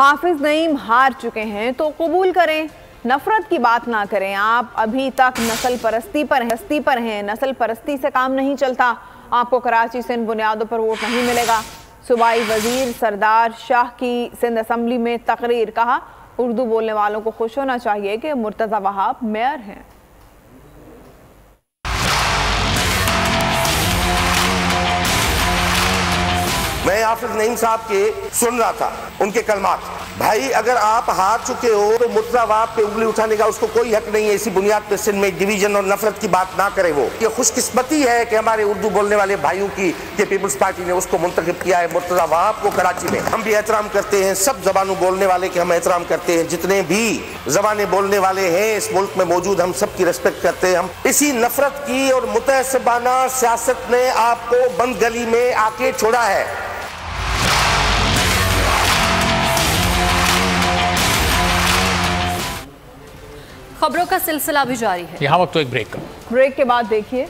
हाफिज नईम हार चुके हैं तो कबूल करें, नफरत की बात ना करें। आप अभी तक नस्ल परस्ती पर हैं। नस्ल परस्ती से काम नहीं चलता। आपको कराची से इन बुनियादों पर वोट नहीं मिलेगा। सूबाई वजीर सरदार शाह की सिंध असम्बली में तकरीर। कहा, उर्दू बोलने वालों को खुश होना चाहिए कि मुर्तज़ा वहाब मेयर हैं। मैं हाफिज नईम साहब के सुन रहा था, उनके कलमात। भाई अगर आप हार चुके हो तो मुर्तज़ा वहाब पे उंगली उठाने का उसको कोई हक नहीं है। इसी बुनियाद पे सिंध में डिवीजन और नफरत की बात ना करे। वो ये खुशकिस्मती है कि हमारे उर्दू बोलने वाले भाइयों की कि पीपल्स पार्टी ने उसको मुंतखब किया है, मुर्तज़ा वहाब को कराची में। हम भी एहतराम करते हैं सब जबानों बोलने वाले के, हम एहतराम करते हैं। जितने भी जबानें बोलने वाले हैं इस मुल्क में मौजूद, हम सबकी रिस्पेक्ट करते हैं। हम इसी नफरत की और मुतअस्सिबाना सियासत ने आपको बंद गली में आके छोड़ा है। खबरों का सिलसिला भी जारी है। यहाँ वक्त तो एक ब्रेक का। ब्रेक के बाद देखिए